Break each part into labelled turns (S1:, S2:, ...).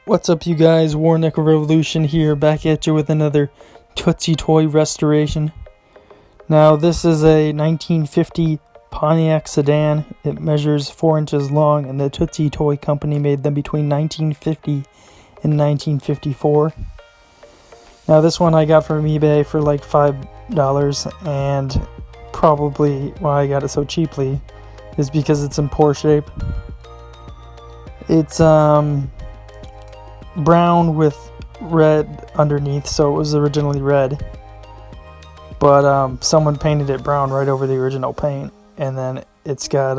S1: What's up, you guys? Warneck Revolution here, back at you with another Tootsietoy restoration. Now, this is a 1950 Pontiac Sedan. It measures 4 inches long, and the Tootsietoy company made them between 1950 and 1954. Now, this one I got from eBay for like $5, and probably why I got it so cheaply is because it's in poor shape. It's brown with red underneath, so it was originally red, but someone painted it brown right over the original paint, and then it's got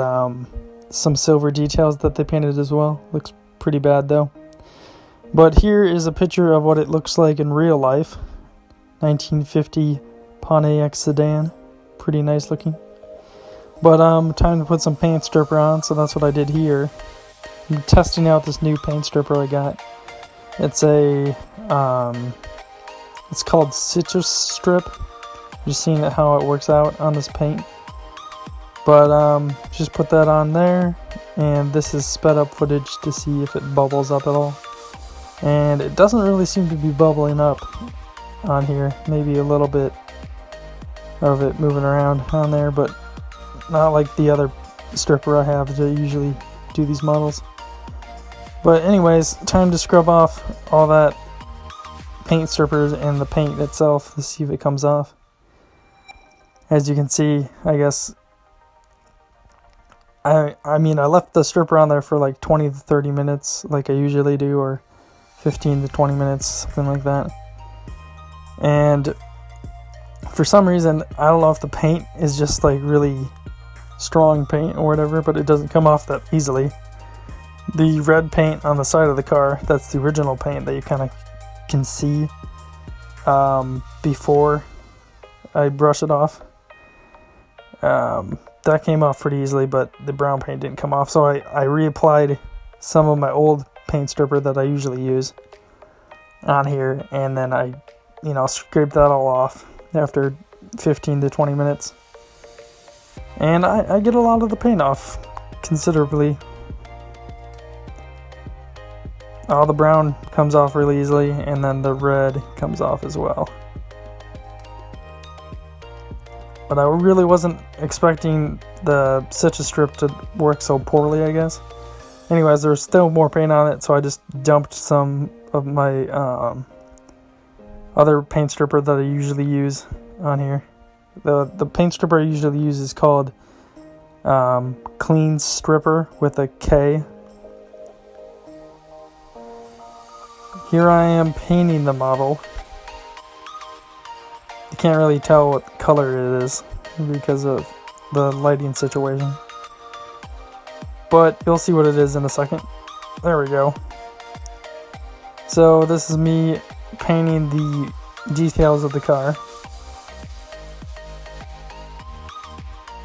S1: some silver details that they painted as well. Looks pretty bad though. But here is a picture of what it looks like in real life. 1950 Pontiac Sedan, pretty nice looking. But time to put some paint stripper on, so that's what I did here. I'm testing out this new paint stripper I got. It's it's called Citrus Strip. Just seeing how it works out on this paint. But just put that on there, and this is sped up footage to see if it bubbles up at all. And it doesn't really seem to be bubbling up on here. Maybe a little bit of it moving around on there, but not like the other stripper I have to usually do these models. But anyways, time to scrub off all that paint strippers and the paint itself to see if it comes off. As you can see, I guess, I left the stripper on there for like 20 to 30 minutes like I usually do, or 15 to 20 minutes, something like that. And for some reason, I don't know if the paint is just like really strong paint or whatever, but it doesn't come off that easily. The red paint on the side of the car, that's the original paint that you kind of can see before I brush it off. That came off pretty easily, but the brown paint didn't come off, so I reapplied some of my old paint stripper that I usually use on here, and then I scraped that all off after 15 to 20 minutes. And I get a lot of the paint off considerably. All the brown comes off really easily, and then the red comes off as well. But I really wasn't expecting the citrus strip to work so poorly, I guess. Anyways, there's still more paint on it, so I just dumped some of my other paint stripper that I usually use on here. The paint stripper I usually use is called Clean Stripper with a K. Here I am painting the model. You can't really tell what color it is because of the lighting situation, but you'll see what it is in a second. There we go. So this is me painting the details of the car.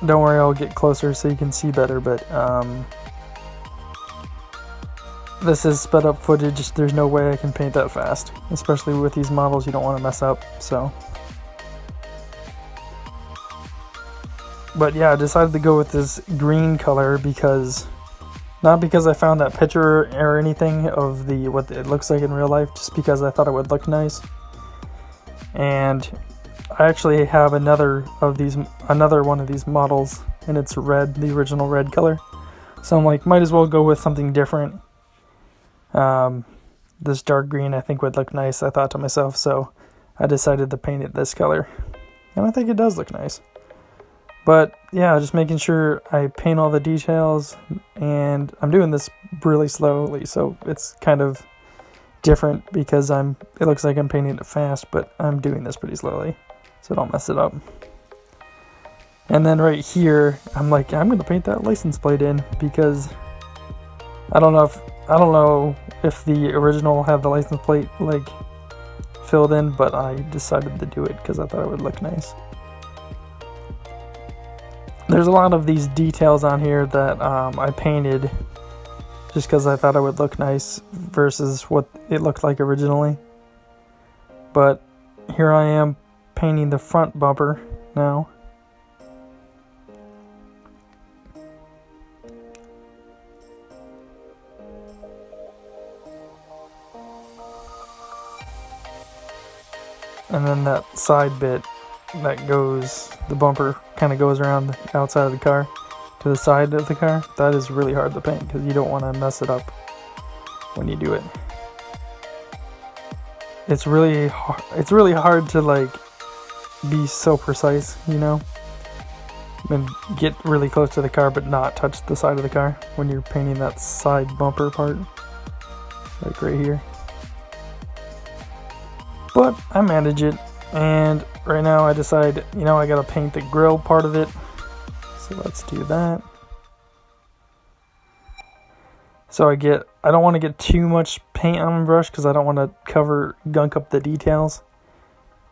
S1: Don't worry, I'll get closer so you can see better, but this is sped up footage. There's no way I can paint that fast, especially with these models. You don't want to mess up, so. But yeah, I decided to go with this green color because, not because I found that picture or anything of what it looks like in real life, just because I thought it would look nice. And I actually have another one of these models, and it's red, the original red color. So I'm like, might as well go with something different. This dark green I think would look nice, I thought to myself, so I decided to paint it this color. And I think it does look nice. But yeah, just making sure I paint all the details, and I'm doing this really slowly, so it's kind of different because it looks like I'm painting it fast, but I'm doing this pretty slowly, so don't mess it up. And then right here, I'm like, I'm gonna paint that license plate in because I don't know if the original had the license plate like filled in, but I decided to do it because I thought it would look nice. There's a lot of these details on here that I painted just because I thought it would look nice versus what it looked like originally. But here I am painting the front bumper now. and then that side bit that goes, the bumper kind of goes around the outside of the car to the side of the car. That is really hard to paint because you don't want to mess it up when you do it. It's really hard to like be so precise, you know, and get really close to the car but not touch the side of the car when you're painting that side bumper part, like right here. But I manage it, and right now I decide, you know, I gotta paint the grill part of it, so let's do that. So I don't want to get too much paint on my brush because I don't want to gunk up the details.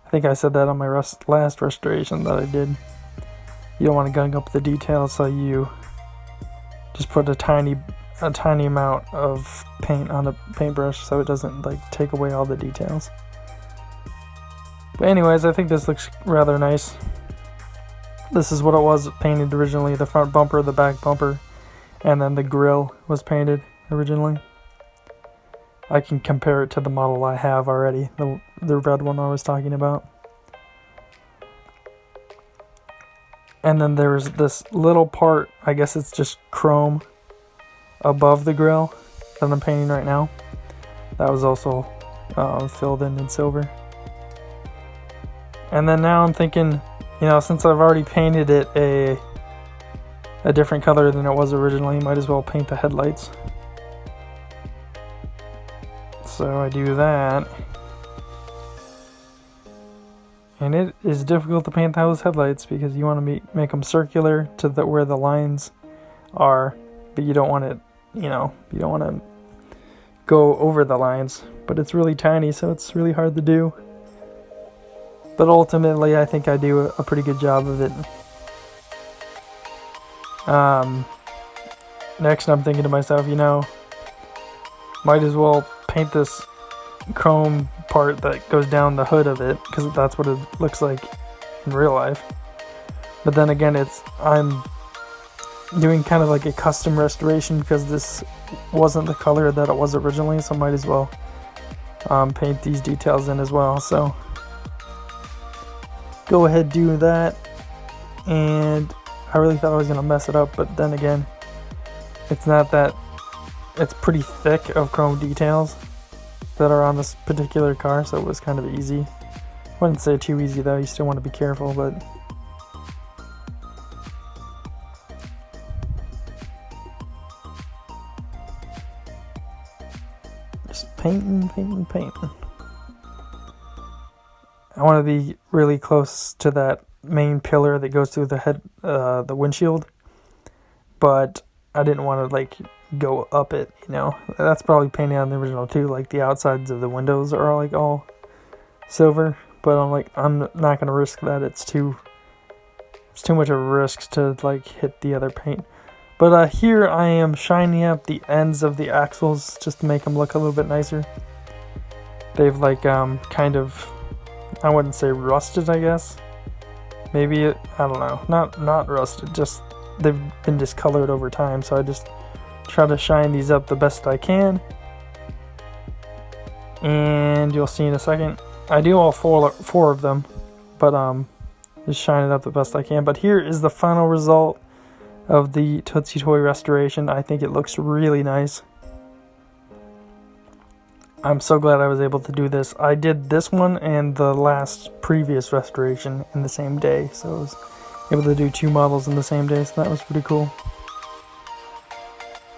S1: I think I said that on my last restoration that I did. You don't want to gunk up the details, so you just put a tiny amount of paint on the paintbrush so it doesn't like take away all the details. But anyways, I think this looks rather nice. This is what it was painted originally: the front bumper, the back bumper, and then the grill was painted originally. I can compare it to the model I have already, the red one I was talking about. And then there's this little part, I guess it's just chrome above the grill that I'm painting right now. That was also filled in silver. And then now I'm thinking, you know, since I've already painted it a different color than it was originally, might as well paint the headlights. So I do that. And it is difficult to paint those headlights because you want to make them circular to where the lines are, but you don't want it, you know, you don't want to go over the lines. But it's really tiny, so it's really hard to do. But ultimately, I think I do a pretty good job of it. Next, I'm thinking to myself, you know, might as well paint this chrome part that goes down the hood of it, because that's what it looks like in real life. But then again, I'm doing kind of like a custom restoration because this wasn't the color that it was originally, so might as well paint these details in as well. So go ahead, do that. And I really thought I was gonna mess it up, but then again, it's not that. It's pretty thick of chrome details that are on this particular car, so it was kind of easy. I wouldn't say too easy though, you still want to be careful, but just painting. I want to be really close to that main pillar that goes through the windshield, but I didn't want to like go up it, you know. That's probably painted on the original too, like the outsides of the windows are like all silver, but I'm not gonna risk that. It's too much of a risk to like hit the other paint. But here I am shining up the ends of the axles just to make them look a little bit nicer. They've like kind of, I wouldn't say rusted, I guess. Maybe I don't know, not rusted, just they've been discolored over time, so I just try to shine these up the best I can. And you'll see in a second. I do all four of them, but just shine it up the best I can. But here is the final result of the Tootsietoy restoration. I think it looks really nice. I'm so glad I was able to do this. I did this one and the previous restoration in the same day, so I was able to do 2 models in the same day, so that was pretty cool.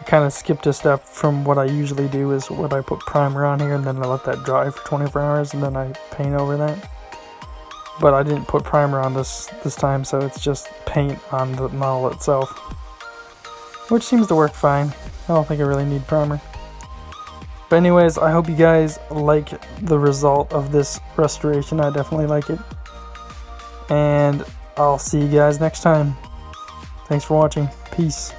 S1: I kind of skipped a step from what I usually do, is what I put primer on here and then I let that dry for 24 hours and then I paint over that. But I didn't put primer on this time, so it's just paint on the model itself, which seems to work fine. I don't think I really need primer. But anyways, I hope you guys like the result of this restoration. I definitely like it. And I'll see you guys next time. Thanks for watching. Peace.